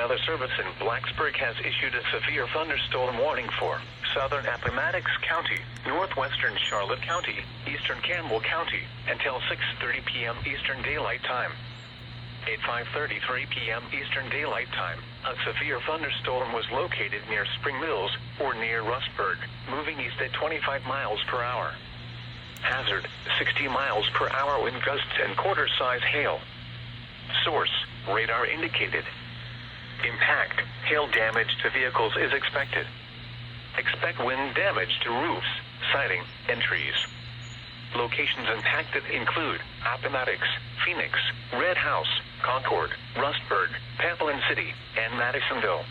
Weather Service in Blacksburg has issued a severe thunderstorm warning for southern Appomattox County, northwestern Charlotte County, eastern Campbell County, until 6:30 p.m. Eastern Daylight Time. At 5:33 p.m. Eastern Daylight Time, a severe thunderstorm was located near Spring Mills, or near Rustburg, moving east at 25 miles per hour. Hazard, 60 miles per hour wind gusts and quarter-size hail. Source, radar indicated. Impact, hail damage to vehicles is expected. Expect wind damage to roofs, siding, and trees. Locations impacted include Appomattox, Phoenix, Red House, Concord, Rustburg, Pamplin City, and Madisonville.